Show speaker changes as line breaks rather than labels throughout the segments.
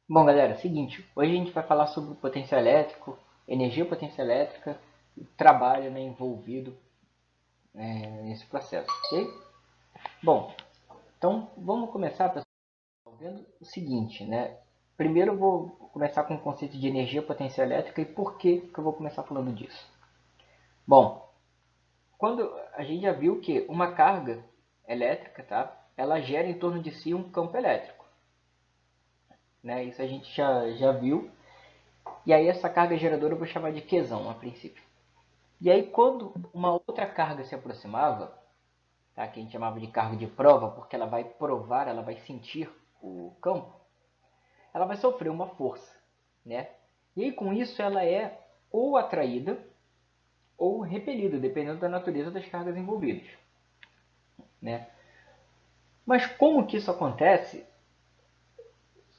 Bom, galera, é o seguinte, hoje a gente vai falar sobre potencial elétrico, energia potencial elétrica e trabalho, né, envolvido nesse processo, ok? Bom, então vamos começar, pessoal, vendo o seguinte, né? Primeiro eu vou começar com o conceito de energia potencial elétrica e por que eu vou começar falando disso. Bom, quando a gente já viu que uma carga elétrica, tá? Ela gera em torno de si um campo elétrico, né? Isso a gente já viu. E aí essa carga geradora eu vou chamar de Qzão a princípio. E aí quando uma outra carga se aproximava, tá, que a gente chamava de carga de prova, porque ela vai provar, ela vai sentir o campo, ela vai sofrer uma força, né? E aí com isso ela é ou atraída ou repelida, dependendo da natureza das cargas envolvidas, né? Mas como que isso acontece,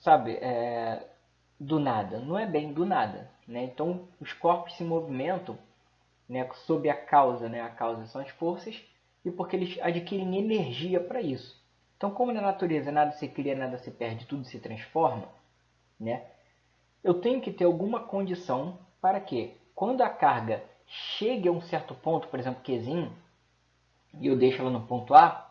sabe, do nada? Não é bem do nada, né? Então os corpos se movimentam, né, sob a causa, né? A causa são as forças e porque eles adquirem energia para isso. Então, como na natureza nada se cria, nada se perde, tudo se transforma, né? Eu tenho que ter alguma condição para que, quando a carga chegue a um certo ponto, por exemplo, Qzinho, e eu deixo ela no ponto A,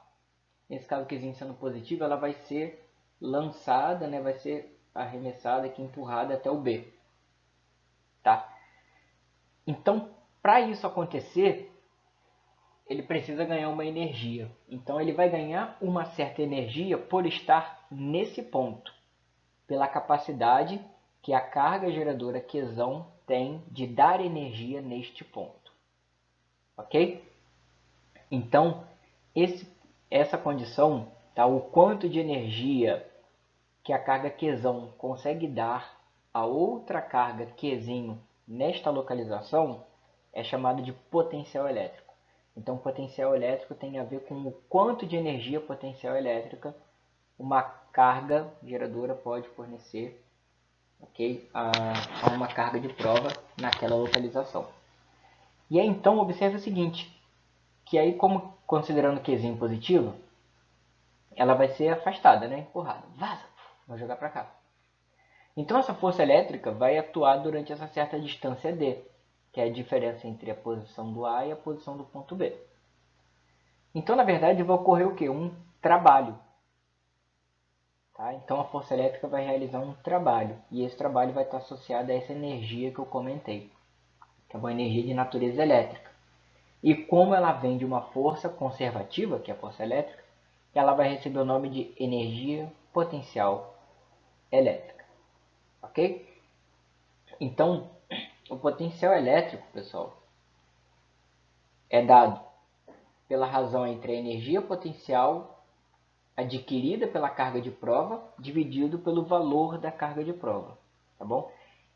nesse caso Qzinho sendo positivo, ela vai ser lançada, né? Vai ser arremessada aqui, empurrada até o B, tá? Então, para isso acontecer, ele precisa ganhar uma energia. Então ele vai ganhar uma certa energia por estar nesse ponto, pela capacidade que a carga geradora Qzão tem de dar energia neste ponto. Ok? Então, essa condição, tá, o quanto de energia que a carga Qzão consegue dar a outra carga Qzinho nesta localização é chamada de potencial elétrico. Então, potencial elétrico tem a ver com o quanto de energia potencial elétrica uma carga geradora pode fornecer, ok, a uma carga de prova naquela localização. E aí, então, observe o seguinte, que aí, como considerando Qzinho positivo, ela vai ser afastada, né, empurrada. Vaza! Vou jogar para cá. Então essa força elétrica vai atuar durante essa certa distância d, que é a diferença entre a posição do A e a posição do ponto B. Então, na verdade, vai ocorrer o quê? Um trabalho. Tá? Então a força elétrica vai realizar um trabalho, e esse trabalho vai estar associado a essa energia que eu comentei, que é uma energia de natureza elétrica. E como ela vem de uma força conservativa, que é a força elétrica, ela vai receber o nome de energia potencial elétrica. Ok? Então, o potencial elétrico, pessoal, é dado pela razão entre a energia potencial adquirida pela carga de prova dividido pelo valor da carga de prova, tá bom?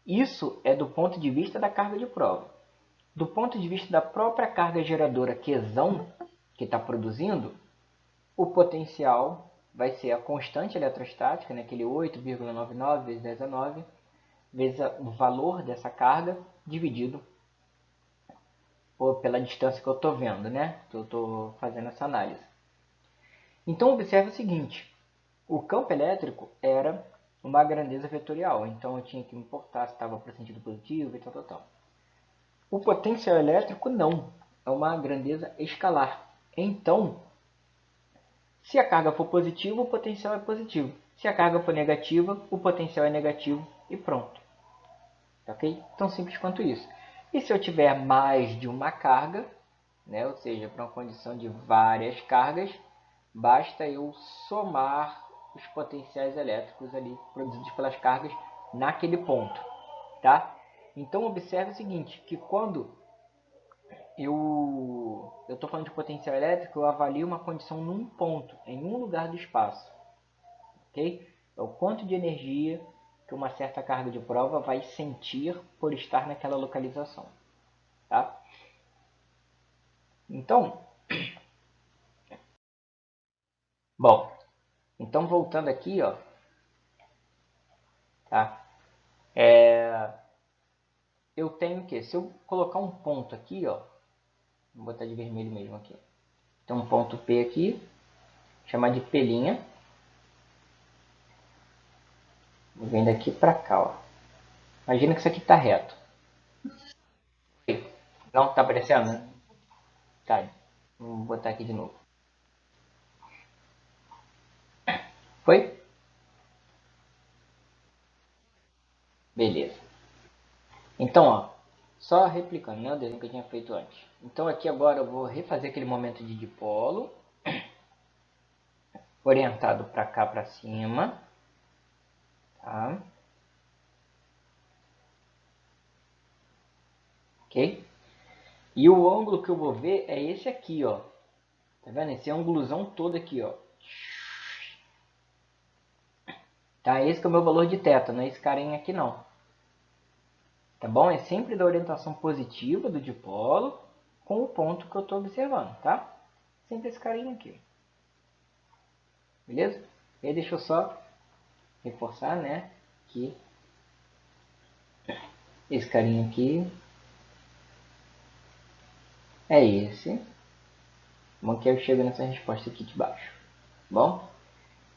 Isso é do ponto de vista da carga de prova. Do ponto de vista da própria carga geradora Qzão que está produzindo, o potencial vai ser a constante eletrostática, né, aquele 8,99 vezes 10 a 9, vezes o valor dessa carga dividido pela distância que eu estou vendo, né? Eu estou fazendo essa análise. Então, observe o seguinte, o campo elétrico era uma grandeza vetorial, então eu tinha que importar se estava para o sentido positivo e tal, tal, tal. O potencial elétrico não, é uma grandeza escalar. Então, se a carga for positiva, o potencial é positivo. Se a carga for negativa, o potencial é negativo e pronto. Ok? Tão simples quanto isso. E se eu tiver mais de uma carga, né, ou seja, para uma condição de várias cargas, basta eu somar os potenciais elétricos ali produzidos pelas cargas naquele ponto, tá? Então observe o seguinte, que quando eu estou falando de potencial elétrico, eu avalio uma condição num ponto, em um lugar do espaço, ok? É o quanto de energia que uma certa carga de prova vai sentir por estar naquela localização, tá? Então, bom, então voltando aqui, ó, tá? Eu tenho que, se eu colocar um ponto aqui, ó, vou botar de vermelho mesmo aqui. Tem um ponto P aqui, chamar de P', Vem daqui para cá, ó. Imagina que isso aqui está reto. Não está aparecendo, né? Tá. Vou botar aqui de novo. Foi? Beleza. Então, ó, só replicando, né, o desenho que eu tinha feito antes. Então aqui agora eu vou refazer aquele momento de dipolo, orientado para cá, para cima, tá? Ok? E o ângulo que eu vou ver é esse aqui, ó. Tá vendo? Esse ângulozão todo aqui, ó. Tá? Esse que é o meu valor de θ, não é esse carinha aqui não. Tá bom? É sempre da orientação positiva do dipolo com o ponto que eu estou observando, tá? Sempre esse carinha aqui. Beleza? E aí deixa eu só reforçar, né? Que esse carinha aqui é esse. Bom, que eu chego nessa resposta aqui de baixo. Bom?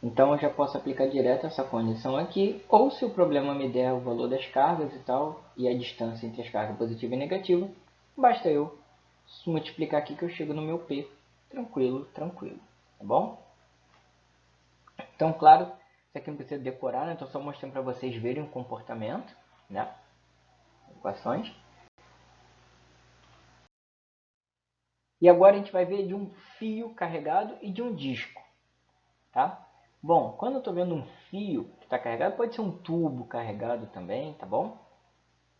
Então eu já posso aplicar direto essa condição aqui, ou se o problema me der o valor das cargas e tal, e a distância entre as cargas positiva e negativa, basta eu multiplicar aqui que eu chego no meu P. Tranquilo, tranquilo. Tá bom? Então, claro, isso aqui não precisa decorar, né? Estou só mostrando para vocês verem o comportamento, né? Equações. E agora a gente vai ver de um fio carregado e de um disco, tá? Bom, quando eu estou vendo um fio que está carregado, pode ser um tubo carregado também, tá bom?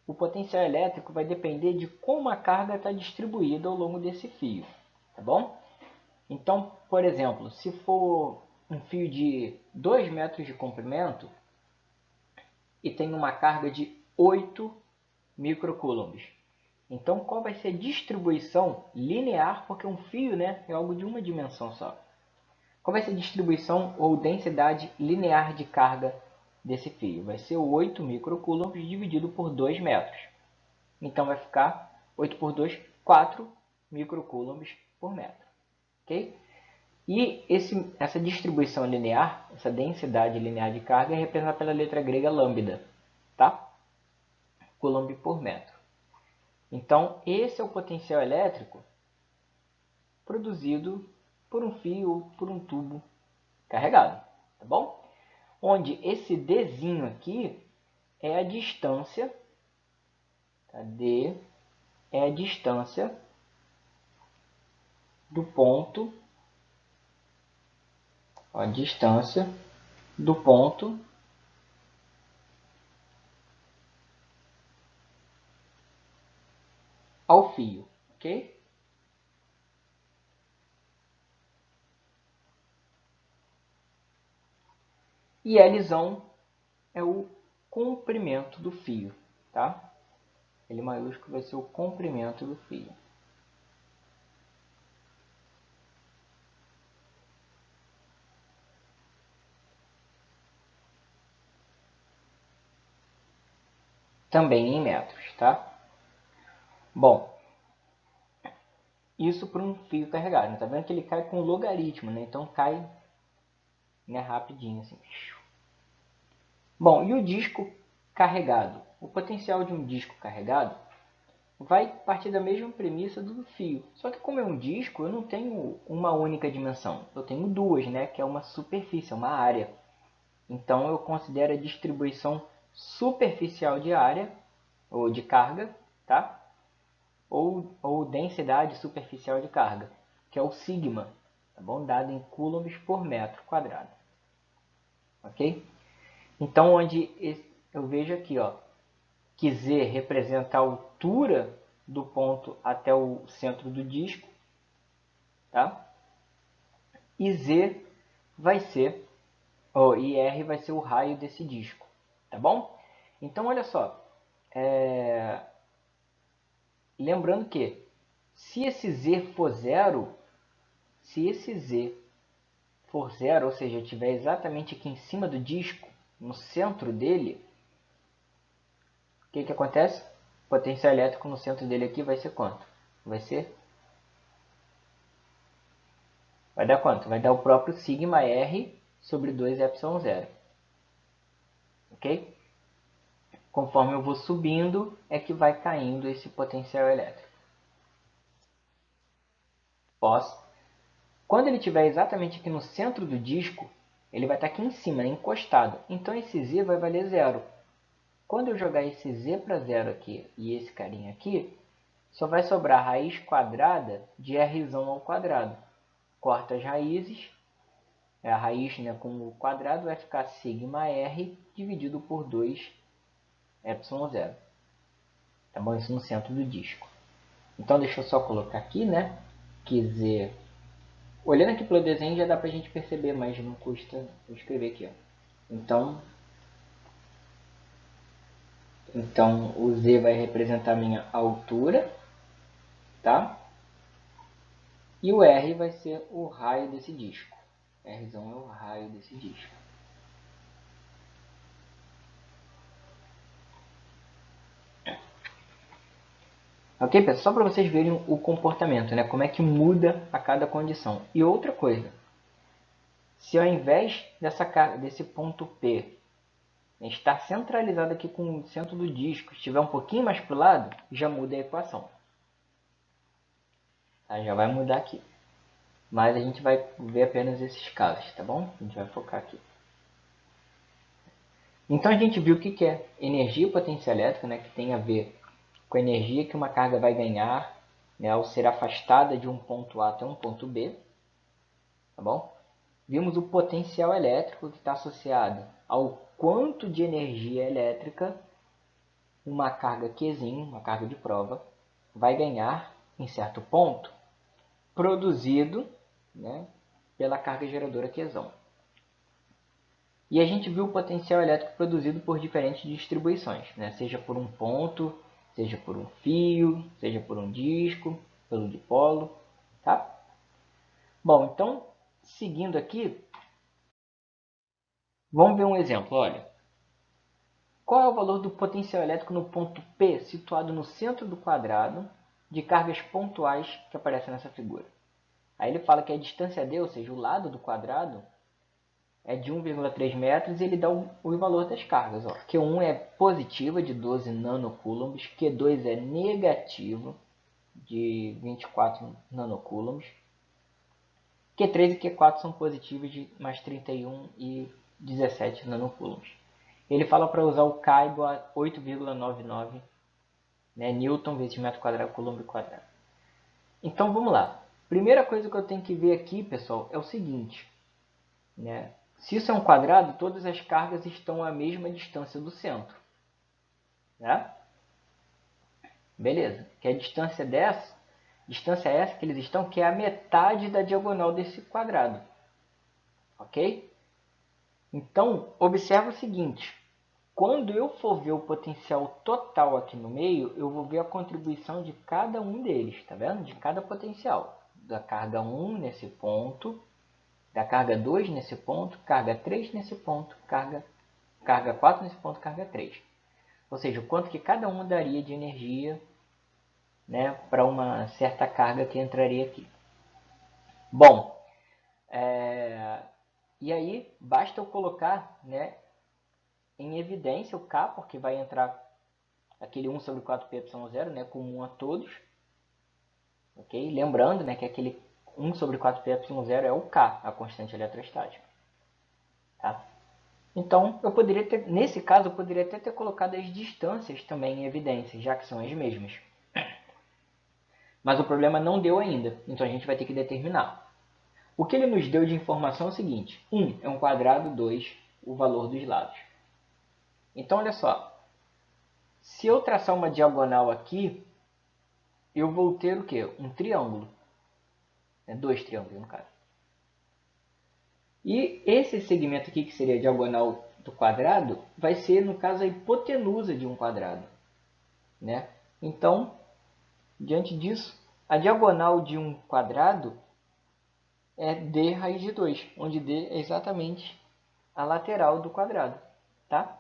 O potencial elétrico vai depender de como a carga está distribuída ao longo desse fio, tá bom? Então, por exemplo, se for um fio de 2 metros de comprimento e tem uma carga de 8 microcoulombs, então qual vai ser a distribuição linear, porque um fio, né, é algo de uma dimensão só. Qual vai ser a distribuição ou densidade linear de carga desse fio? Vai ser 8 microcoulombs dividido por 2 metros. Então vai ficar 8 por 2, 4 microcoulombs por metro. Ok? E essa distribuição linear, essa densidade linear de carga é representada pela letra grega lambda. Tá? Coulomb por metro. Então esse é o potencial elétrico produzido por um fio ou por um tubo carregado. Tá bom? Onde esse Dzinho aqui é a distância, tá? D é a distância do ponto, a distância do ponto ao fio, ok? E Lzão é o comprimento do fio, tá? L maiúsculo vai ser o comprimento do fio. Também em metros, tá? Bom, isso para um fio carregado, né? Tá vendo que ele cai com logaritmo, né? Então cai, né, rapidinho assim. Bom, e o disco carregado? O potencial de um disco carregado vai partir da mesma premissa do fio. Só que como é um disco, eu não tenho uma única dimensão. Eu tenho duas, né? Que é uma superfície, uma área. Então eu considero a distribuição superficial de área, ou de carga, tá? Ou densidade superficial de carga, que é o sigma, tá bom? Dado em coulombs por metro quadrado. Ok? Então, onde eu vejo aqui, ó, que Z representa a altura do ponto até o centro do disco, tá? E Z vai ser, e R vai ser o raio desse disco, tá bom? Então, olha só, lembrando que se esse Z for zero, se esse Z for zero, ou seja, estiver exatamente aqui em cima do disco, no centro dele, o que acontece? O potencial elétrico no centro dele aqui vai ser quanto? Vai dar quanto? Vai dar o próprio sigma R sobre 2 epsilon zero. ok? Conforme eu vou subindo, é que vai caindo esse potencial elétrico. Posso. Quando ele estiver exatamente aqui no centro do disco, ele vai estar aqui em cima, encostado. Então esse Z vai valer zero. Quando eu jogar esse Z para zero aqui e esse carinha aqui, só vai sobrar a raiz quadrada de R ao quadrado. Corta as raízes, a raiz, né, com o quadrado vai ficar sigma R dividido por 2 ε0. Tá bom? Isso no centro do disco. Então deixa eu só colocar aqui, né, que Z... Olhando aqui pelo desenho já dá pra gente perceber, mas não custa eu escrever aqui, ó. Então o Z vai representar a minha altura, tá? E o R vai ser o raio desse disco. R é o raio desse disco. Ok, pessoal? Só para vocês verem o comportamento, né? Como é que muda a cada condição. E outra coisa, se ao invés desse ponto P estar centralizado aqui com o centro do disco, estiver um pouquinho mais para o lado, já muda a equação. Tá? Já vai mudar aqui. Mas a gente vai ver apenas esses casos, tá bom? A gente vai focar aqui. Então a gente viu o que é energia e potência elétrica, né? Que tem a ver com a energia que uma carga vai ganhar, né, ao ser afastada de um ponto A até um ponto B. Tá bom? Vimos o potencial elétrico que está associado ao quanto de energia elétrica uma carga Qzinho, uma carga de prova, vai ganhar em certo ponto, produzido, né, pela carga geradora Qzão. E a gente viu o potencial elétrico produzido por diferentes distribuições, né, seja por um ponto, seja por um fio, seja por um disco, pelo dipolo, tá? Bom, então, seguindo aqui, vamos ver um exemplo, olha. Qual é o valor do potencial elétrico no ponto P, situado no centro do quadrado, de cargas pontuais que aparecem nessa figura? Aí ele fala que a distância D, ou seja, o lado do quadrado, é de 1,3 metros e ele dá o valor das cargas. Ó. Q1 é positiva, de 12 nanocoulombs, Q2 é negativo, de 24 nanocoulombs, Q3 e Q4 são positivos, de mais 31 e 17 nanocoulombs. Ele fala para usar o K igual a 8,99, né, Newton vezes metro quadrado, coulomb quadrado. Então vamos lá. Primeira coisa que eu tenho que ver aqui, pessoal, é o seguinte, né? Se isso é um quadrado, todas as cargas estão à mesma distância do centro, né? Beleza. Que a distância é essa que eles estão, que é a metade da diagonal desse quadrado, ok? Então observa o seguinte. Quando eu for ver o potencial total aqui no meio, eu vou ver a contribuição de cada um deles, tá vendo? De cada potencial. Da carga 1 nesse ponto, da carga 2 nesse ponto, carga 3 nesse ponto, carga 4 nesse ponto, carga 3. Ou seja, o quanto que cada um daria de energia, né, para uma certa carga que entraria aqui. Bom, e aí basta eu colocar, né, em evidência o K, porque vai entrar aquele 1 sobre 4πε0, né, comum a todos. Ok? Lembrando, né, que aquele 1 sobre 4πε0 é o K, a constante eletrostática. Tá? Então, eu poderia ter, nesse caso, eu poderia até ter colocado as distâncias também em evidência, já que são as mesmas. Mas o problema não deu ainda, então a gente vai ter que determinar. O que ele nos deu de informação é o seguinte: 1 é um quadrado, 2 o valor dos lados. Então, olha só. Se eu traçar uma diagonal aqui, eu vou ter o quê? Um triângulo. Dois triângulos, no caso. E esse segmento aqui, que seria a diagonal do quadrado, vai ser, no caso, a hipotenusa de um quadrado, né? Então, diante disso, a diagonal de um quadrado é d raiz de 2, onde d é exatamente a lateral do quadrado, tá?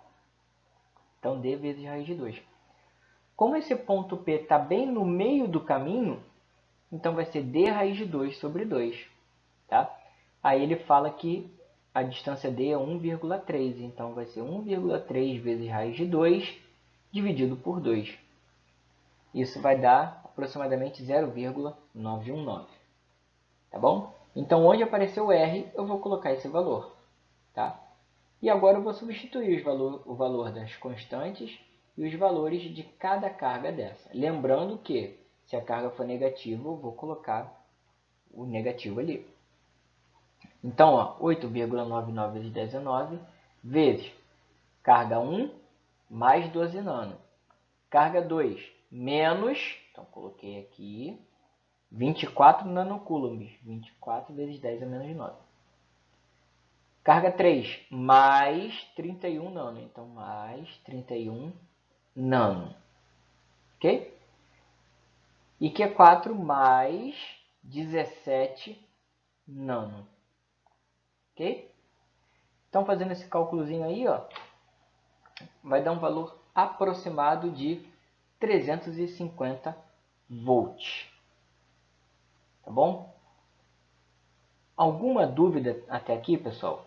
Então, d vezes raiz de 2. Como esse ponto P está bem no meio do caminho, então vai ser d raiz de 2 sobre 2, tá? Aí ele fala que a distância D é 1,3. Então, vai ser 1,3 vezes raiz de 2 dividido por 2. Isso vai dar aproximadamente 0,919. Tá bom? Então, onde apareceu o R, eu vou colocar esse valor. Tá? E agora eu vou substituir o valor das constantes e os valores de cada carga dessa. Lembrando que, se a carga for negativa, eu vou colocar o negativo ali. Então, 8,99 vezes 10 é 9, vezes carga 1 mais 12 nano. Carga 2 menos, então coloquei aqui, 24 nanocoulombs. 24 vezes 10 é menos 9. Carga 3 mais 31 nano. Então, mais 31 nano. Ok? E Q4 mais 17 nano. Ok? Então, fazendo esse cálculozinho aí, ó, vai dar um valor aproximado de 350 volts. Tá bom? Alguma dúvida até aqui, pessoal?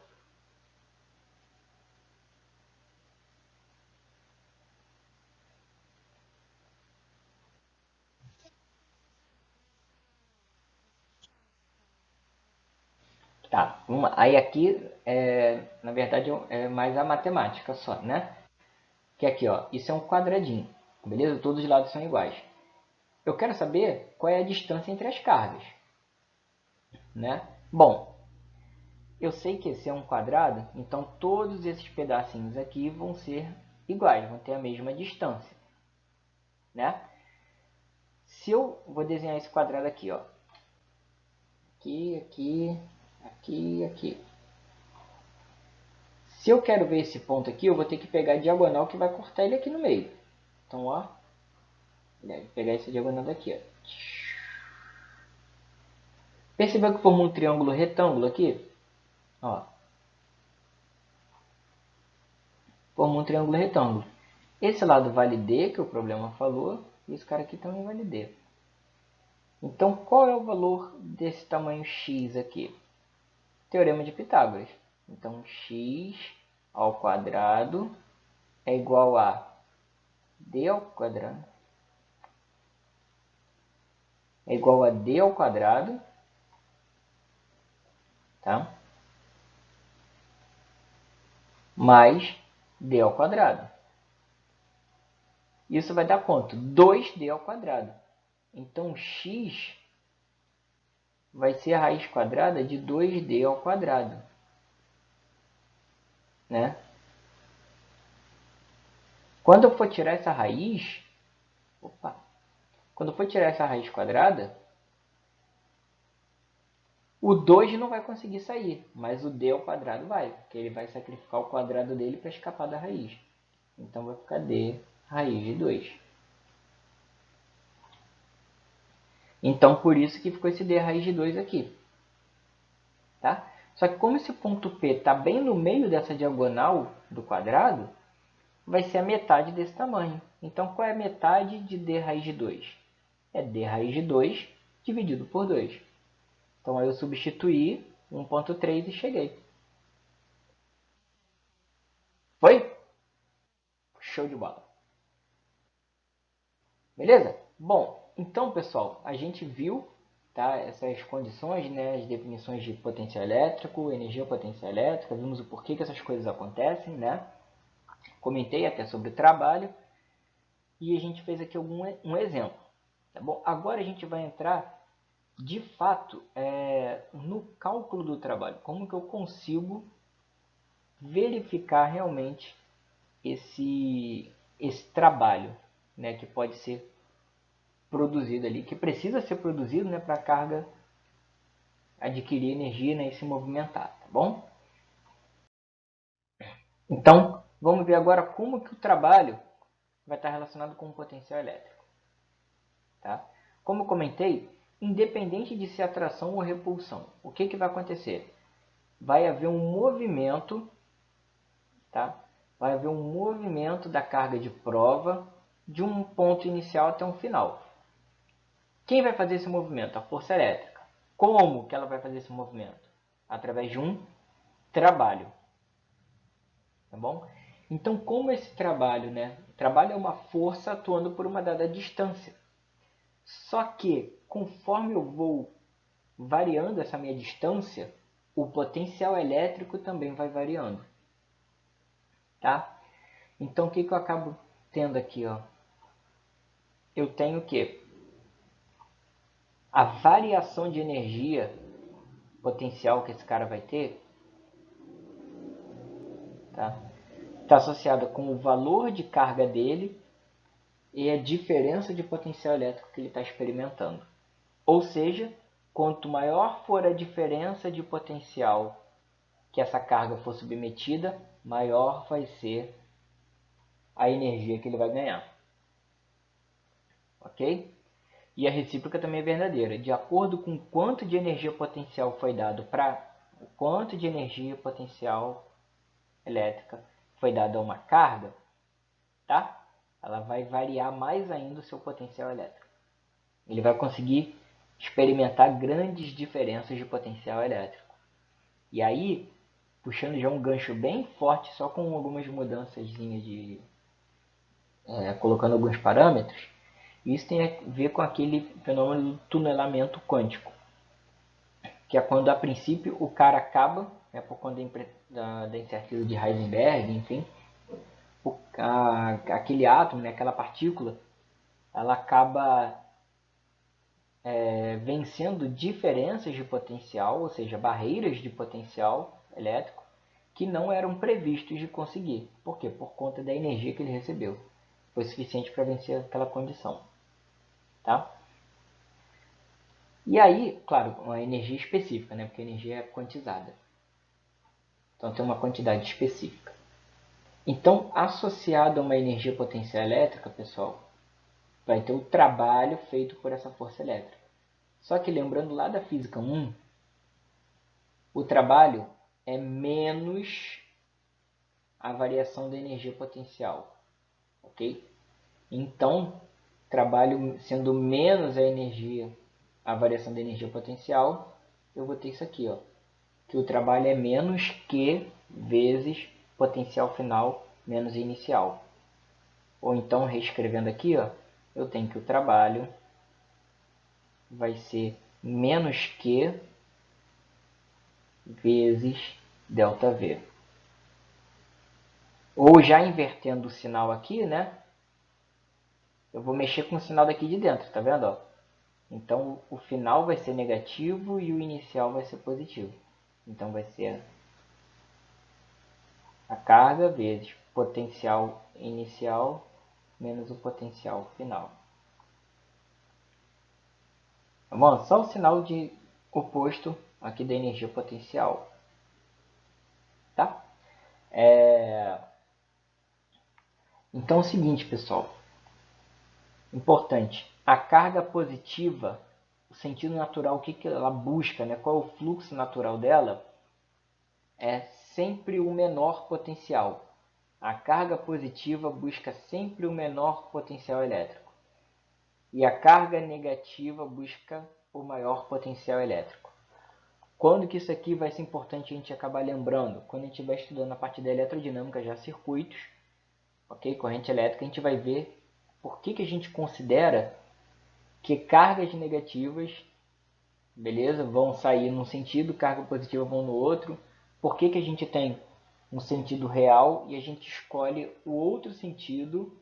Tá, aí aqui, na verdade, é mais a matemática só, né? Que aqui, ó, isso é um quadradinho, beleza? Todos os lados são iguais. Eu quero saber qual é a distância entre as cargas, né? Bom, eu sei que esse é um quadrado, então todos esses pedacinhos aqui vão ser iguais, vão ter a mesma distância, né? Se eu vou desenhar esse quadrado aqui, ó, aqui, aqui, aqui, aqui. Se eu quero ver esse ponto aqui, eu vou ter que pegar a diagonal que vai cortar ele aqui no meio. Então, ó, vou pegar essa diagonal daqui, ó. Percebeu que formou um triângulo retângulo aqui? Ó, formou um triângulo retângulo. Esse lado vale D, que o problema falou, e esse cara aqui também vale D. Então, qual é o valor desse tamanho x aqui? Teorema de Pitágoras. Então, x ao quadrado é igual a d ao quadrado. É igual a d ao quadrado, tá? Mais d ao quadrado. Isso vai dar quanto? 2d ao quadrado. Então, x vai ser a raiz quadrada de 2d ao quadrado, né? Quando eu for tirar essa raiz, quando eu for tirar essa raiz quadrada, o 2 não vai conseguir sair, mas o d ao quadrado vai, porque ele vai sacrificar o quadrado dele para escapar da raiz. Então vai ficar d raiz de 2. Então por isso que ficou esse d raiz de 2 aqui. Tá? Só que como esse ponto P está bem no meio dessa diagonal do quadrado, vai ser a metade desse tamanho. Então qual é a metade de d raiz de 2? É d raiz de 2 dividido por 2. Então aí eu substituí 1,3 e cheguei. Foi? Show de bola. Beleza? Bom, então pessoal, a gente viu, tá, essas condições, né, as definições de potencial elétrico, energia potencial elétrica, vimos o porquê que essas coisas acontecem, né? Comentei até sobre o trabalho e a gente fez aqui um exemplo. Tá bom? Agora a gente vai entrar de fato no cálculo do trabalho. Como que eu consigo verificar realmente esse trabalho, né, que pode ser produzido ali, que precisa ser produzido, né, para a carga adquirir energia, né, e se movimentar, tá bom? Então, vamos ver agora como que o trabalho vai estar relacionado com o potencial elétrico. Tá? Como eu comentei, independente de ser atração ou repulsão, o que, que vai acontecer? Vai haver um movimento, tá? Vai haver um movimento da carga de prova de um ponto inicial até um final. Quem vai fazer esse movimento? A força elétrica. Como que ela vai fazer esse movimento? Através de um trabalho. Tá bom? Então, como esse trabalho, né? O trabalho é uma força atuando por uma dada distância. Só que, conforme eu vou variando essa minha distância, o potencial elétrico também vai variando. Tá? Então, o que eu acabo tendo aqui? Ó? Eu tenho o quê? A variação de energia potencial que esse cara vai ter está associada com o valor de carga dele e a diferença de potencial elétrico que ele está experimentando. Ou seja, quanto maior for a diferença de potencial que essa carga for submetida, maior vai ser a energia que ele vai ganhar. Ok? E a recíproca também é verdadeira. De acordo com quanto de energia potencial foi dado para o quanto de energia potencial elétrica foi dado a uma carga, tá? Ela vai variar mais ainda o seu potencial elétrico. Ele vai conseguir experimentar grandes diferenças de potencial elétrico. E aí, puxando já um gancho bem forte, só com algumas mudanças de colocando alguns parâmetros, isso tem a ver com aquele fenômeno do tunelamento quântico, que é quando a princípio o cara acaba, por conta da incerteza de Heisenberg, enfim, aquele átomo, né, aquela partícula, ela acaba vencendo diferenças de potencial, ou seja, barreiras de potencial elétrico, que não eram previstos de conseguir. Por quê? Por conta da energia que ele recebeu. Foi suficiente para vencer aquela condição. Tá? E aí, claro, uma energia específica, né? Porque a energia é quantizada. Então tem uma quantidade específica. Então, associado a uma energia potencial elétrica, pessoal, vai ter o trabalho feito por essa força elétrica. Só que lembrando lá da física 1, o trabalho é menos a variação da energia potencial, ok? Então, trabalho sendo menos a variação da energia potencial, eu vou ter isso aqui, ó, que o trabalho é menos Q vezes potencial final menos inicial. Ou então, reescrevendo aqui, ó, eu tenho que o trabalho vai ser menos Q vezes ΔV. Ou já invertendo o sinal aqui, né? Eu vou mexer com o sinal daqui de dentro, tá vendo? Ó? Então, o final vai ser negativo e o inicial vai ser positivo. Então, vai ser a carga vezes potencial inicial menos o potencial final. Tá bom? Só o sinal de oposto aqui da energia potencial. Tá? Então é o seguinte, pessoal. Importante. A carga positiva, o sentido natural, o que ela busca, né? Qual é o fluxo natural dela? É sempre o menor potencial. A carga positiva busca sempre o menor potencial elétrico. E a carga negativa busca o maior potencial elétrico. Quando que isso aqui vai ser importante a gente acabar lembrando? Quando a gente estiver estudando a parte da eletrodinâmica, já circuitos, ok? Corrente elétrica, a gente vai ver por que a gente considera que cargas negativas, beleza, vão sair num sentido, carga positiva vão no outro. Por que a gente tem um sentido real e a gente escolhe o outro sentido,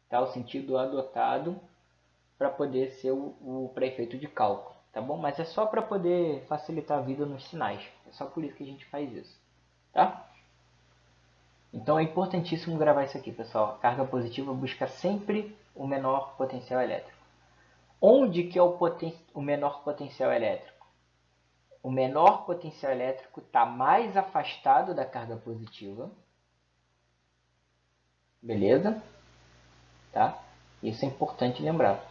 tá? O sentido adotado, para poder ser o pré-efeito de cálculo, tá bom? Mas é só para poder facilitar a vida nos sinais. É só por isso que a gente faz isso, tá? Então é importantíssimo gravar isso aqui, pessoal. A carga positiva busca sempre o menor potencial elétrico. Onde que é o menor potencial elétrico? O menor potencial elétrico está mais afastado da carga positiva. Beleza? Tá? Isso é importante lembrar.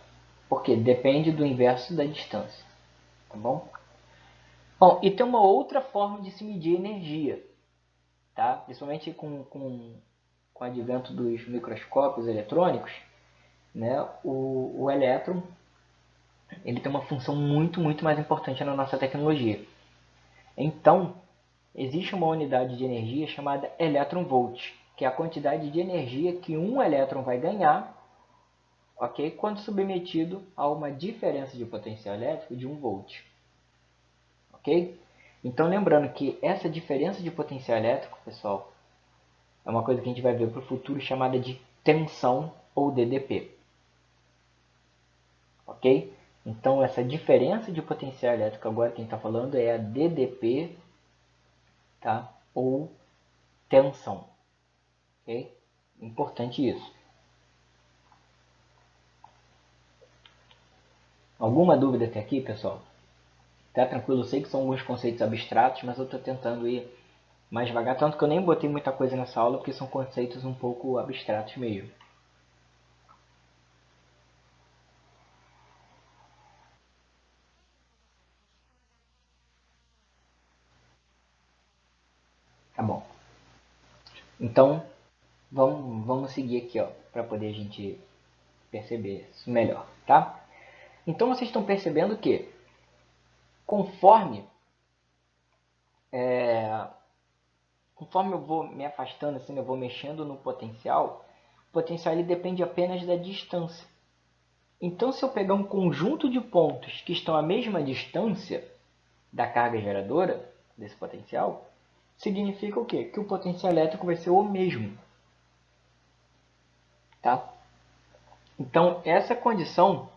Porque depende do inverso da distância. Tá bom? Bom, e tem uma outra forma de se medir energia. Tá? Principalmente com o advento dos microscópios eletrônicos, né? O elétron ele tem uma função muito mais importante na nossa tecnologia. Então, existe uma unidade de energia chamada elétron-volt, que é a quantidade de energia que um elétron vai ganhar, ok? Quando submetido a uma diferença de potencial elétrico de 1 volt. Ok? Então, lembrando que essa diferença de potencial elétrico, pessoal, é uma coisa que a gente vai ver para o futuro chamada de tensão ou DDP. Ok? Então, essa diferença de potencial elétrico, agora quem está falando é a DDP, tá? Ou tensão. Ok? Importante isso. Alguma dúvida até aqui, pessoal? Tá tranquilo? Eu sei que são alguns conceitos abstratos, mas eu estou tentando ir mais devagar. Tanto que eu nem botei muita coisa nessa aula, porque são conceitos um pouco abstratos mesmo. Tá bom. Então, vamos seguir aqui, ó, para poder a gente perceber isso melhor, tá? Então, vocês estão percebendo que, conforme conforme eu vou me afastando, assim, eu vou mexendo no potencial, o potencial ele depende apenas da distância. Então, se eu pegar um conjunto de pontos que estão à mesma distância da carga geradora, desse potencial, significa o quê? Que o potencial elétrico vai ser o mesmo. Tá? Então, essa condição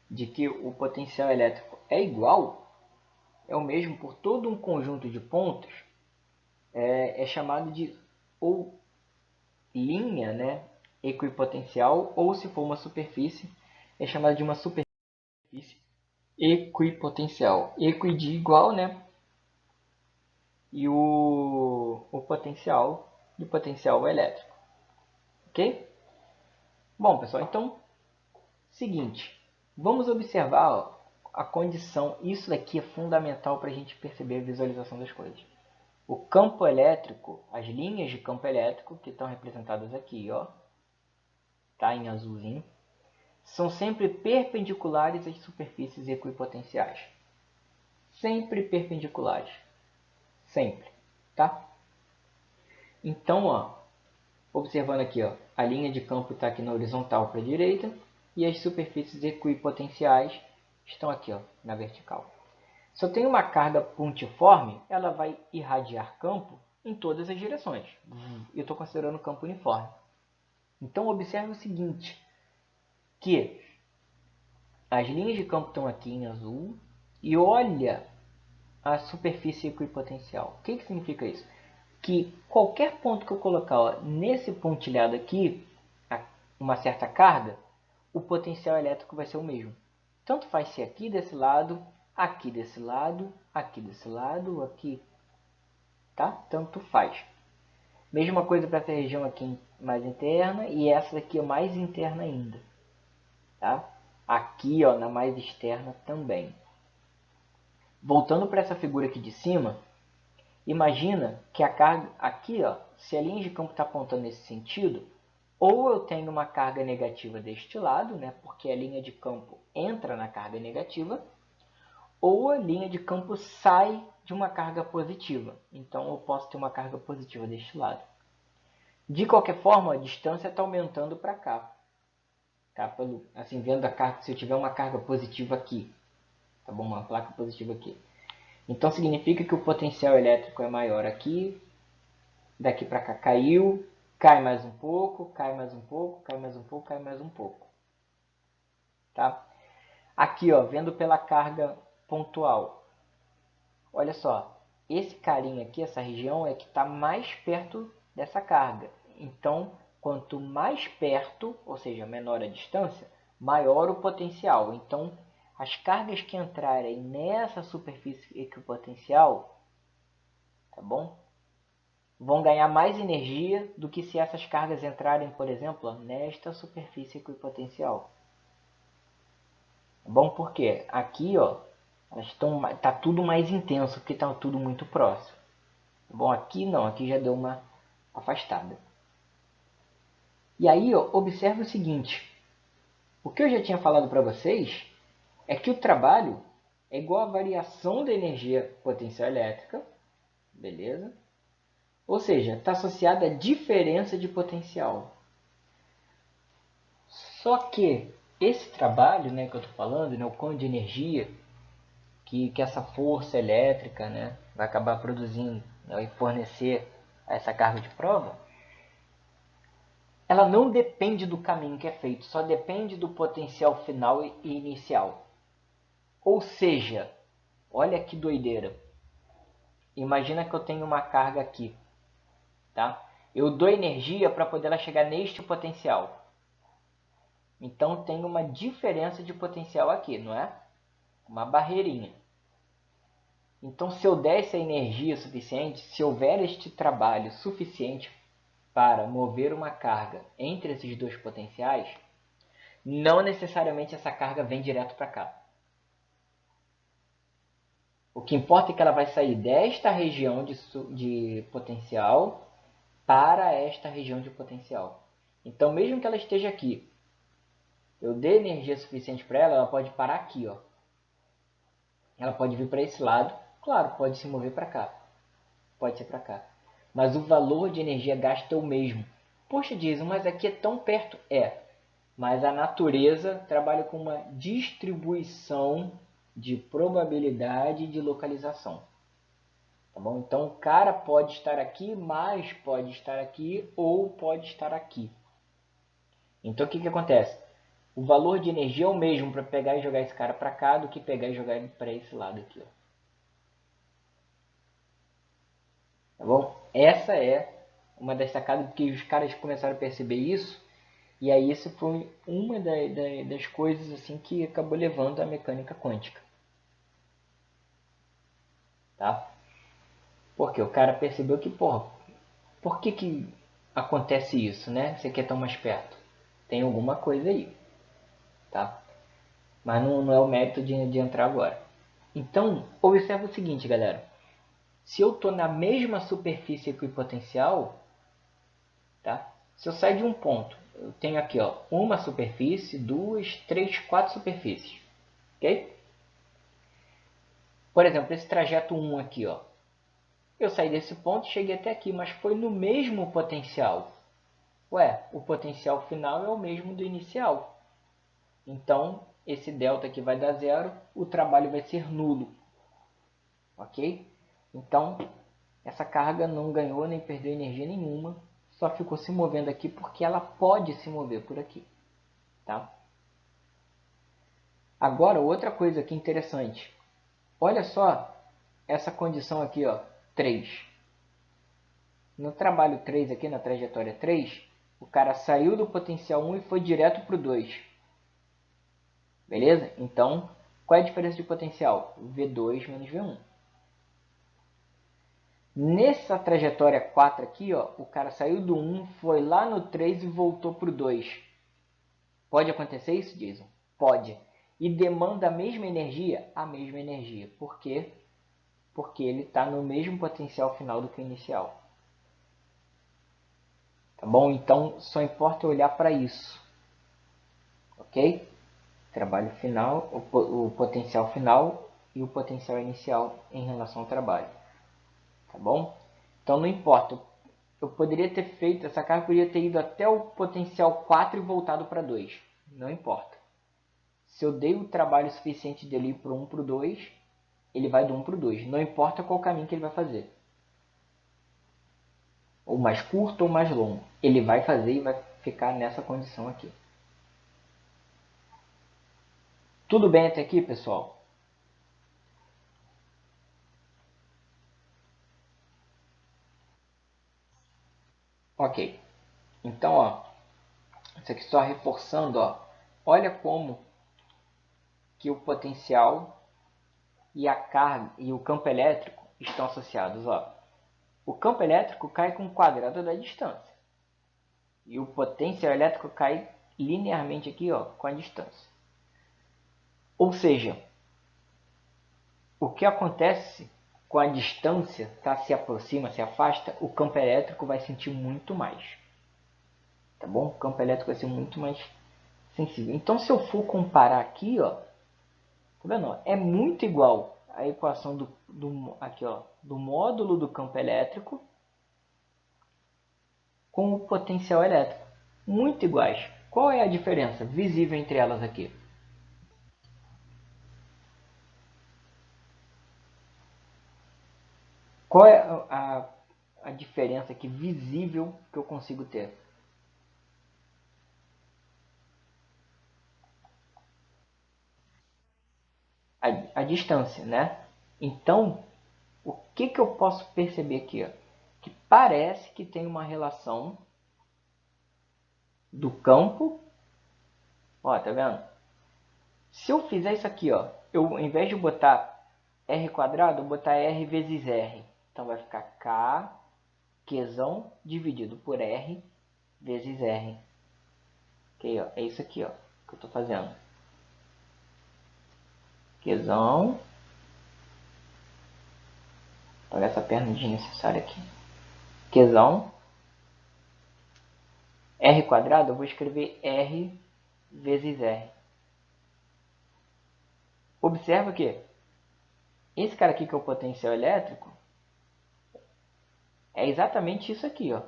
de que o potencial elétrico é igual, é o mesmo por todo um conjunto de pontos, é chamado de ou linha, né, equipotencial, ou se for uma superfície, é chamado de uma superfície equipotencial. Equi de igual, né? E o potencial de potencial elétrico. Ok? Bom, pessoal, então, seguinte, vamos observar ó, a condição. Isso daqui é fundamental para a gente perceber a visualização das coisas. O campo elétrico, as linhas de campo elétrico, que estão representadas aqui, ó, tá, em azulzinho, são sempre perpendiculares às superfícies equipotenciais. Sempre perpendiculares. Sempre, tá? Então, ó, observando aqui, ó, a linha de campo está aqui na horizontal para a direita e as superfícies equipotenciais estão aqui, ó, na vertical. Se eu tenho uma carga pontiforme, ela vai irradiar campo em todas as direções. Eu estou considerando campo uniforme. Então, observe o seguinte, que as linhas de campo estão aqui em azul e olha a superfície equipotencial. O que significa isso? Que qualquer ponto que eu colocar ó, nesse pontilhado aqui, uma certa carga, o potencial elétrico vai ser o mesmo. Tanto faz ser aqui desse lado, aqui desse lado, aqui desse lado, aqui, tá? Tanto faz. Mesma coisa para essa região aqui mais interna e essa daqui é mais interna ainda, tá? Aqui, ó, na mais externa também. Voltando para essa figura aqui de cima, imagina que a carga aqui, ó, se a linha de campo está apontando nesse sentido, ou eu tenho uma carga negativa deste lado, né, porque a linha de campo entra na carga negativa, ou a linha de campo sai de uma carga positiva. Então eu posso ter uma carga positiva deste lado. De qualquer forma, a distância está aumentando para cá. Tá? Assim, vendo a carga, se eu tiver uma carga positiva aqui, tá bom? Uma placa positiva aqui. Então significa que o potencial elétrico é maior aqui, daqui para cá caiu, cai mais um pouco, cai mais um pouco, cai mais um pouco, cai mais um pouco. Tá? Aqui, ó, vendo pela carga pontual. Olha só, esse carinha aqui, essa região, é que está mais perto dessa carga. Então, quanto mais perto, ou seja, menor a distância, maior o potencial. Então, as cargas que entrarem nessa superfície equipotencial, tá bom? Vão ganhar mais energia do que se essas cargas entrarem, por exemplo, nesta superfície equipotencial. Tá bom? Porque aqui, ó, tá tudo mais intenso, porque tá tudo muito próximo. Tá bom? Aqui não, aqui já deu uma afastada. E aí, ó, observe o seguinte. O que eu já tinha falado para vocês é que o trabalho é igual à variação da energia potencial elétrica beleza? Ou seja, está associada à diferença de potencial. Só que esse trabalho, né, que eu estou falando, né, o quanto de energia que essa força elétrica, né, vai acabar produzindo, né, e fornecer a essa carga de prova, ela não depende do caminho que é feito, só depende do potencial final e inicial. Ou seja, olha que doideira. Imagina que eu tenho uma carga aqui, tá? Eu dou energia para poder ela chegar neste potencial. Então tem uma diferença de potencial aqui, não é? Uma barreirinha. Então se eu der essa energia suficiente, se houver este trabalho suficiente para mover uma carga entre esses dois potenciais, não necessariamente essa carga vem direto para cá. O que importa é que ela vai sair desta região de potencial para esta região de potencial. Então, mesmo que ela esteja aqui, eu dei energia suficiente para ela, ela pode parar aqui, ó. Ela pode vir para esse lado, claro, pode se mover para cá, pode ser para cá. Mas o valor de energia gasto é o mesmo. Poxa, Jason, mas aqui é tão perto. É, mas a natureza trabalha com uma distribuição de probabilidade de localização. Tá bom? Então o cara pode estar aqui, mas pode estar aqui ou pode estar aqui. Então o que acontece? O valor de energia é o mesmo para pegar e jogar esse cara para cá do que pegar e jogar ele para esse lado aqui. Ó. Tá bom? Essa é uma das sacadas que os caras começaram a perceber isso. E aí isso foi uma das coisas assim que acabou levando à mecânica quântica. Tá? Porque o cara percebeu que, porra, por que acontece isso, né? Você quer tão mais perto? Tem alguma coisa aí, tá? Mas não é o mérito de entrar agora. Então, observa o seguinte, galera. Se eu estou na mesma superfície equipotencial, tá? Se eu sair de um ponto, eu tenho aqui, ó, uma superfície, duas, três, quatro superfícies, ok? Por exemplo, esse trajeto 1 aqui, ó. Eu saí desse ponto e cheguei até aqui, mas foi no mesmo potencial. Ué, o potencial final é o mesmo do inicial. Então, esse delta aqui vai dar zero, o trabalho vai ser nulo. Ok? Então, essa carga não ganhou nem perdeu energia nenhuma, só ficou se movendo aqui porque ela pode se mover por aqui. Tá? Agora, outra coisa aqui interessante. Olha só essa condição aqui, ó, 3. No trabalho 3 aqui, na trajetória 3, o cara saiu do potencial 1 e foi direto para o 2. Beleza? Então, qual é a diferença de potencial? V2 menos V1. Nessa trajetória 4 aqui, ó, o cara saiu do 1, foi lá no 3 e voltou para o 2. Pode acontecer isso, Jason? Pode. E demanda a mesma energia? A mesma energia. Por quê? Porque ele está no mesmo potencial final do que o inicial. Tá bom? Então, só importa olhar para isso. Ok? Trabalho final, o potencial final e o potencial inicial em relação ao trabalho. Tá bom? Então, não importa. Eu poderia ter feito, essa carga poderia ter ido até o potencial 4 e voltado para 2. Não importa. Se eu dei o trabalho suficiente dele ir para o 1 para o 2, ele vai do 1 para o 2. Não importa qual caminho que ele vai fazer. Ou mais curto ou mais longo. Ele vai fazer e vai ficar nessa condição aqui. Tudo bem até aqui, pessoal? Ok. Então, ó, isso aqui só reforçando, ó, olha como que o potencial e a carga e o campo elétrico estão associados, ó. O campo elétrico cai com o quadrado da distância. E o potencial elétrico cai linearmente aqui, ó, com a distância. Ou seja, o que acontece com a distância, tá? Se aproxima, se afasta, o campo elétrico vai sentir muito mais. Tá bom? O campo elétrico vai ser muito mais sensível. Então, se eu for comparar aqui, ó, tá vendo? É muito igual a equação aqui, ó, do módulo do campo elétrico com o potencial elétrico. Muito iguais. Qual é a diferença visível entre elas aqui? Qual é a diferença aqui visível que eu consigo ter? A distância, né? Então, o que eu posso perceber aqui? Ó? Que parece que tem uma relação do campo. Ó, tá vendo? Se eu fizer isso aqui, ó, eu, ao invés de botar R quadrado, eu vou botar R vezes R. Então vai ficar K, Qzão, dividido por R vezes R. Ok, ó, é isso aqui, ó, que eu estou fazendo. Qzão. Olha essa perna desnecessária aqui. Qzão. R quadrado, eu vou escrever R vezes R. Observa que esse cara aqui que é o potencial elétrico é exatamente isso aqui, ó.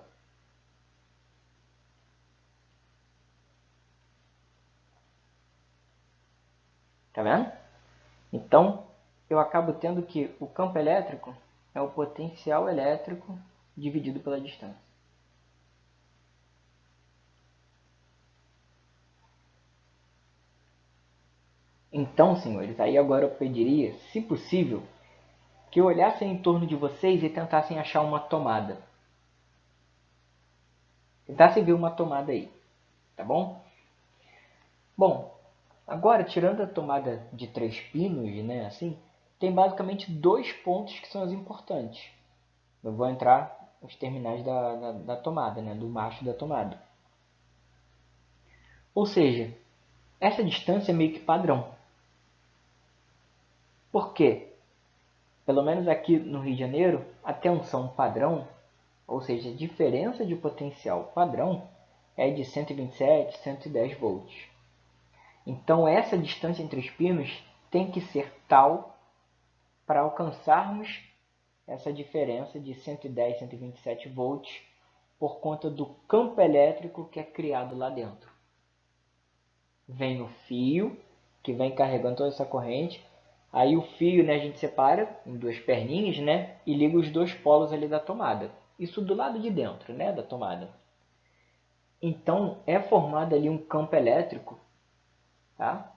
Tá vendo? Então, eu acabo tendo que o campo elétrico é o potencial elétrico dividido pela distância. Então, senhores, aí agora eu pediria, se possível, que olhassem em torno de vocês e tentassem achar uma tomada. Tentassem ver uma tomada aí, tá bom? Bom, agora tirando a tomada de 3 pinos, né, assim, tem basicamente 2 pontos que são os importantes. Eu vou entrar os terminais da tomada, né, do macho da tomada. Ou seja, essa distância é meio que padrão. Por quê? Pelo menos aqui no Rio de Janeiro, a tensão padrão, ou seja, a diferença de potencial padrão, é de 127, 110 volts. Então essa distância entre os pinos tem que ser tal para alcançarmos essa diferença de 110, 127 volts por conta do campo elétrico que é criado lá dentro. Vem o fio, que vem carregando toda essa corrente. Aí o fio, né, a gente separa em 2 perninhas, né, e liga os 2 polos ali da tomada. Isso do lado de dentro, né, da tomada. Então é formado ali um campo elétrico, tá?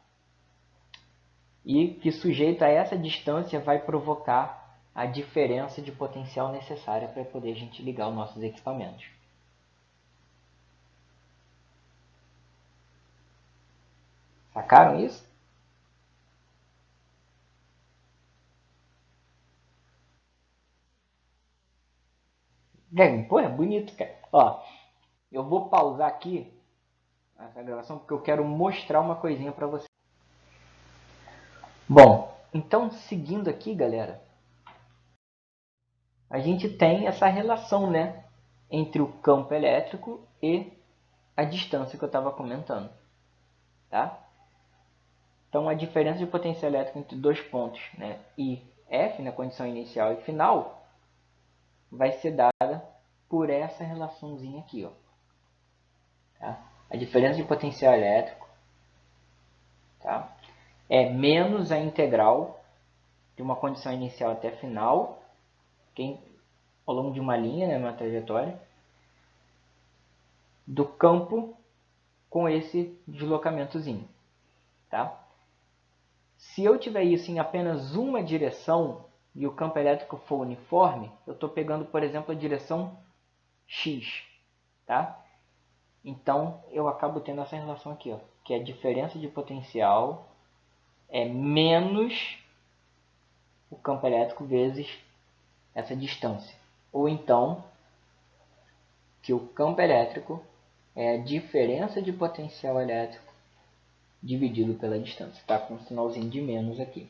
E que sujeito a essa distância vai provocar a diferença de potencial necessária para poder a gente ligar os nossos equipamentos. Sacaram isso? Pô, é bonito, cara. Ó, eu vou pausar aqui essa gravação porque eu quero mostrar uma coisinha para você. Bom, então seguindo aqui, galera, a gente tem essa relação, né, entre o campo elétrico e a distância que eu estava comentando, tá? Então a diferença de potencial elétrico entre 2 pontos, né, I e F, na condição inicial e final, vai ser dada por essa relaçãozinha aqui, ó. Tá? A diferença de potencial elétrico, tá, é menos a integral de uma condição inicial até final, ao longo de uma linha, né, uma trajetória, do campo com esse deslocamentozinho. Tá? Se eu tiver isso em apenas uma direção e o campo elétrico for uniforme, eu estou pegando, por exemplo, a direção X. Tá? Então, eu acabo tendo essa relação aqui, ó, que a diferença de potencial é menos o campo elétrico vezes essa distância. Ou então, que o campo elétrico é a diferença de potencial elétrico dividido pela distância. Está com um sinalzinho de menos aqui.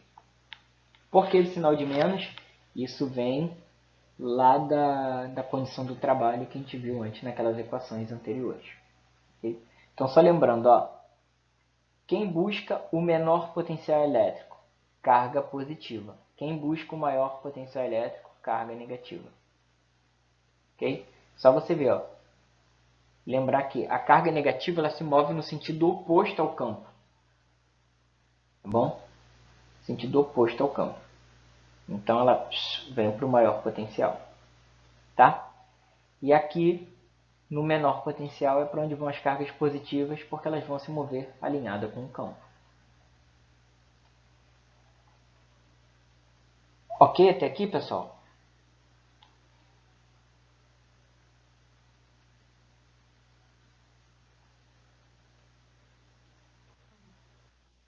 Por que o sinal de menos? Isso vem lá da condição do trabalho que a gente viu antes naquelas equações anteriores. Okay? Então, só lembrando, ó, quem busca o menor potencial elétrico? Carga positiva. Quem busca o maior potencial elétrico, carga negativa. Ok? Só você ver, ó. Lembrar que a carga negativa ela se move no sentido oposto ao campo. Tá bom? Sentido oposto ao campo. Então ela vem para o maior potencial. Tá? E aqui, no menor potencial, é para onde vão as cargas positivas, porque elas vão se mover alinhada com o campo. Ok até aqui, pessoal?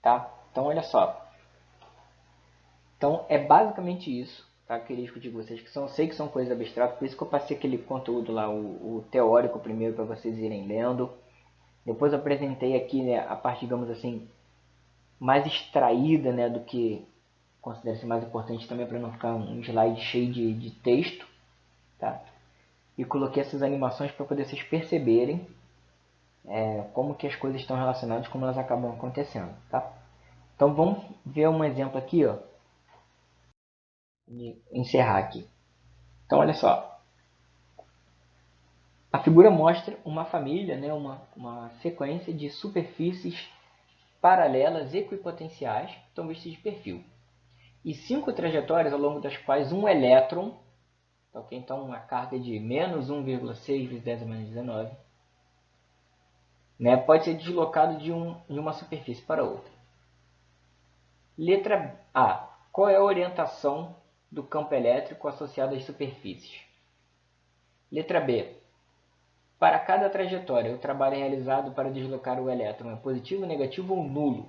Tá? Então, olha só. Então, é basicamente isso, tá? Eu queria discutir com vocês, que sei que são coisas abstratas, por isso que eu passei aquele conteúdo lá, o teórico primeiro, para vocês irem lendo. Depois eu apresentei aqui, né, a parte, digamos assim, mais extraída, né, do que considero-se mais importante também, para não ficar um slide cheio de texto, tá? E coloquei essas animações para poder vocês perceberem como que as coisas estão relacionadas, como elas acabam acontecendo, tá? Então vamos ver um exemplo aqui, ó, e encerrar aqui. Então olha só, a figura mostra uma família, né, uma sequência de superfícies paralelas equipotenciais que estão vistas de perfil. E 5 trajetórias ao longo das quais um elétron, okay? Então uma carga de menos 1,6 vezes 10 a menos 19, né, pode ser deslocado de uma superfície para outra. Letra A. Qual é a orientação do campo elétrico associado às superfícies? Letra B. Para cada trajetória, o trabalho realizado para deslocar o elétron é positivo, negativo ou nulo?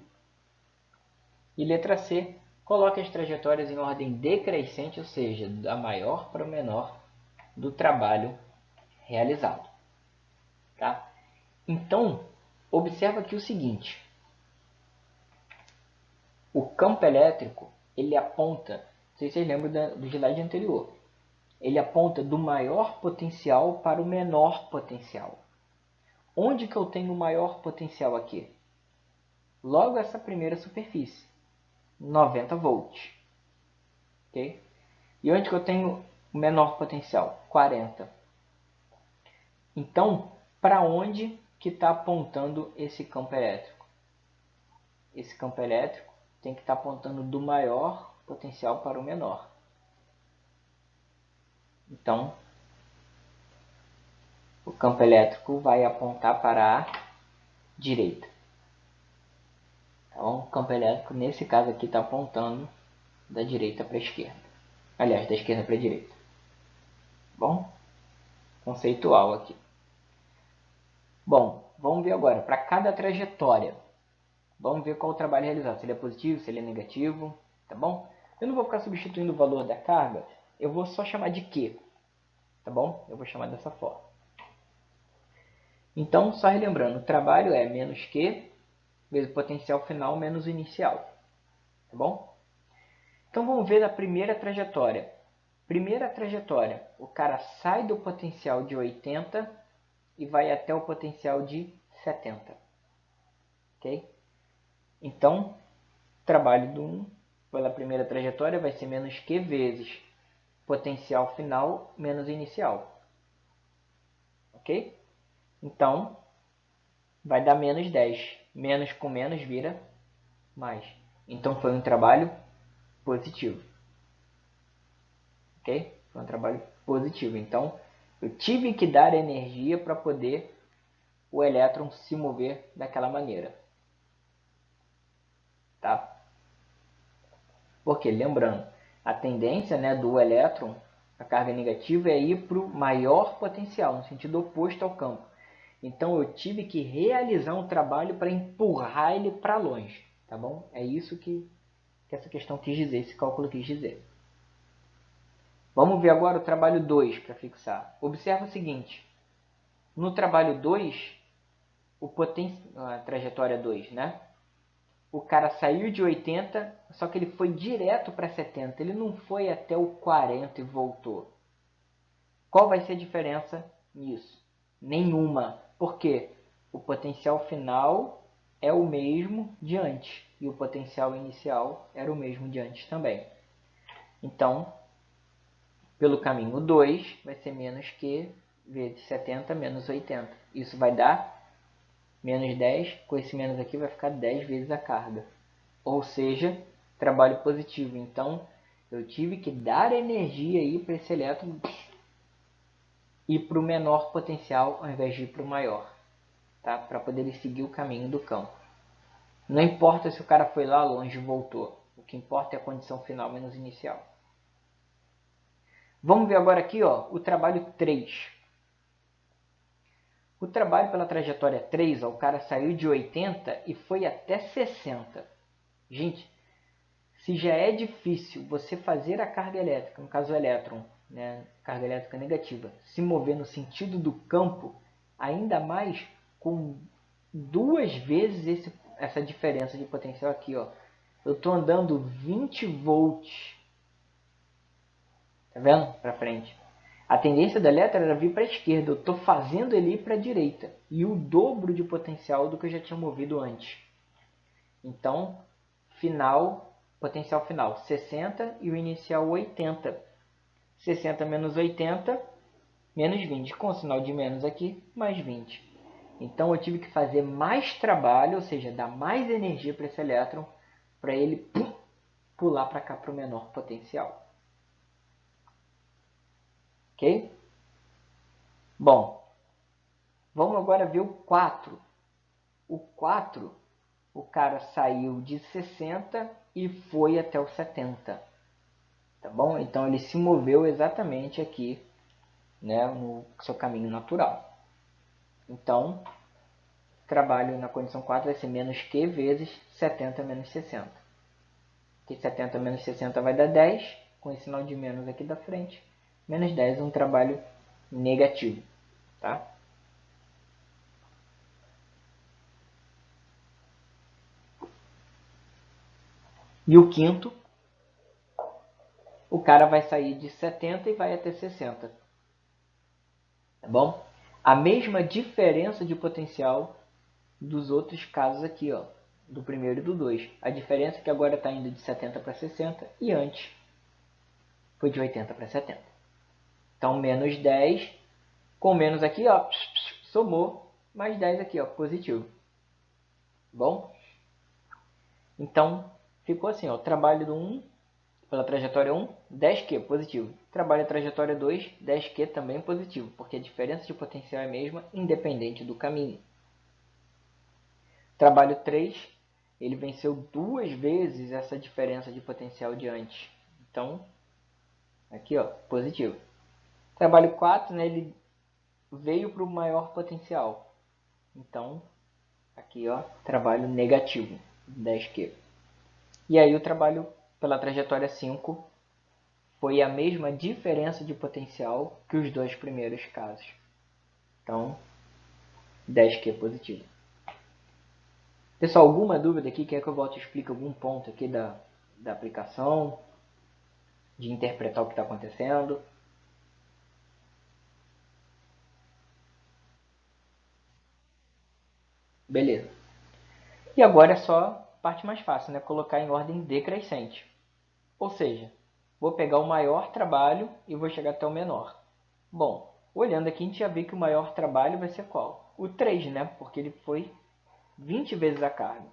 E letra C. Coloque as trajetórias em ordem decrescente, ou seja, da maior para o menor do trabalho realizado. Tá? Então, observa aqui o seguinte. O campo elétrico, ele aponta, não sei se vocês lembram do slide anterior, ele aponta do maior potencial para o menor potencial. Onde que eu tenho o maior potencial aqui? Logo essa primeira superfície, 90 volts. Okay? E onde que eu tenho o menor potencial? 40. Então, para onde que está apontando esse campo elétrico? Esse campo elétrico tem que estar apontando do maior potencial para o menor. Então, o campo elétrico vai apontar para a direita. Então, o campo elétrico, nesse caso aqui, está apontando da direita para a esquerda. Aliás, da esquerda para a direita. Bom, conceitual aqui. Bom, vamos ver agora, para cada trajetória. Vamos ver qual o trabalho realizado, se ele é positivo, se ele é negativo, tá bom? Eu não vou ficar substituindo o valor da carga, eu vou só chamar de Q, tá bom? Eu vou chamar dessa forma. Então, só relembrando, o trabalho é menos Q vezes o potencial final menos o inicial, tá bom? Então, vamos ver a primeira trajetória. Primeira trajetória, o cara sai do potencial de 80 e vai até o potencial de 70, ok? Então, trabalho do 1 pela primeira trajetória vai ser menos Q vezes potencial final menos inicial. Ok? Então, vai dar menos 10. Menos com menos vira mais. Então, foi um trabalho positivo. Ok? Foi um trabalho positivo. Então, eu tive que dar energia para poder o elétron se mover daquela maneira. Tá? Porque, lembrando, a tendência, né, do elétron, a carga negativa, é ir para o maior potencial, no sentido oposto ao campo. Então eu tive que realizar um trabalho para empurrar ele para longe. Tá bom? É isso que essa questão quis dizer, esse cálculo quis dizer. Vamos ver agora o trabalho 2 para fixar. Observa o seguinte. No trabalho 2, a trajetória 2, né? O cara saiu de 80, só que ele foi direto para 70. Ele não foi até o 40 e voltou. Qual vai ser a diferença nisso? Nenhuma. Por quê? O potencial final é o mesmo de antes. E o potencial inicial era o mesmo de antes também. Então, pelo caminho 2, vai ser menos Q vezes 70 menos 80. Isso vai dar menos 10. Com esse menos aqui vai ficar 10 vezes a carga. Ou seja, trabalho positivo. Então, eu tive que dar energia aí para esse elétron ir para o menor potencial ao invés de ir para o maior. Tá? Para poder ele seguir o caminho do campo. Não importa se o cara foi lá longe e voltou. O que importa é a condição final menos inicial. Vamos ver agora aqui ó, o trabalho 3. O trabalho pela trajetória 3, ó, o cara saiu de 80 e foi até 60. Gente, se já é difícil você fazer a carga elétrica, no caso o elétron, né, carga elétrica negativa, se mover no sentido do campo, ainda mais com 2 vezes essa diferença de potencial aqui. Ó. Eu estou andando 20 volts. Tá vendo? Para frente. A tendência do elétron era vir para a esquerda. Eu estou fazendo ele ir para a direita. E o dobro de potencial do que eu já tinha movido antes. Então, potencial final 60 e o inicial 80. 60 menos 80, menos 20. Com o sinal de menos aqui, mais 20. Então, eu tive que fazer mais trabalho, ou seja, dar mais energia para esse elétron, para ele pular para cá para o menor potencial. Ok? Bom, vamos agora ver o 4. O 4, o cara saiu de 60 e foi até o 70. Tá bom? Então ele se moveu exatamente aqui, né, no seu caminho natural. Então, trabalho na condição 4 vai ser menos Q vezes 70 menos 60. Que 70 menos 60 vai dar 10, com esse sinal de menos aqui da frente. Menos 10 é um trabalho negativo. Tá? E o quinto, o cara vai sair de 70 e vai até 60. Tá bom? A mesma diferença de potencial dos outros casos aqui, ó, do primeiro e do 2. A diferença é que agora está indo de 70 para 60 e antes foi de 80 para 70. Então, menos 10, com menos aqui, ó, somou, mais 10 aqui, ó, positivo. Bom? Então, ficou assim, ó, trabalho do 1 pela trajetória 1, 10Q positivo. Trabalho a trajetória 2, 10Q também positivo, porque a diferença de potencial é a mesma, independente do caminho. Trabalho 3, ele venceu 2 vezes essa diferença de potencial de antes. Então, aqui, ó, positivo. Trabalho 4, né, ele veio para o maior potencial. Então, aqui, ó, trabalho negativo, 10Q. E aí o trabalho pela trajetória 5 foi a mesma diferença de potencial que os 2 primeiros casos. Então, 10Q positivo. Pessoal, alguma dúvida aqui? Quer que eu volte e explique algum ponto aqui da aplicação? De interpretar o que está acontecendo? Beleza. E agora é só a parte mais fácil, né? Colocar em ordem decrescente. Ou seja, vou pegar o maior trabalho e vou chegar até o menor. Bom, olhando aqui a gente já vê que o maior trabalho vai ser qual? O 3, né? Porque ele foi 20 vezes a carga.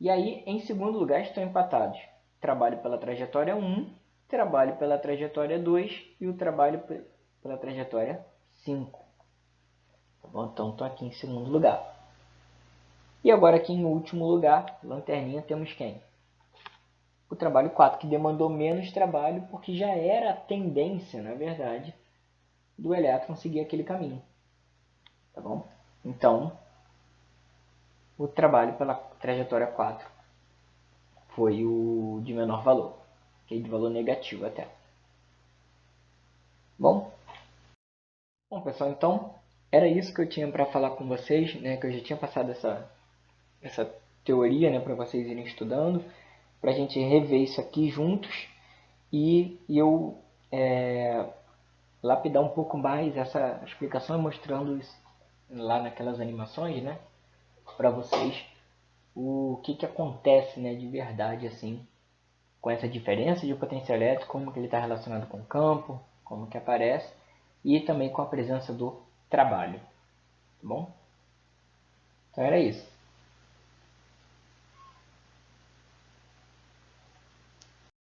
E aí, em segundo lugar, estão empatados. Trabalho pela trajetória 1, trabalho pela trajetória 2 e o trabalho pela trajetória 5. Tá bom? Então, estão aqui em segundo lugar. E agora aqui em último lugar, lanterninha, temos quem? O trabalho 4, que demandou menos trabalho porque já era a tendência, na verdade, do elétron seguir aquele caminho. Tá bom? Então, o trabalho pela trajetória 4 foi o de menor valor, que é de valor negativo até. Bom, pessoal, então era isso que eu tinha para falar com vocês, né? Que eu já tinha passado essa teoria, né, para vocês irem estudando, para a gente rever isso aqui juntos e eu lapidar um pouco mais essa explicação, mostrando isso lá naquelas animações, né, para vocês o que acontece, né, de verdade assim com essa diferença de potência elétrica, como que ele está relacionado com o campo, como que aparece, e também com a presença do trabalho. Tá bom? Então era isso.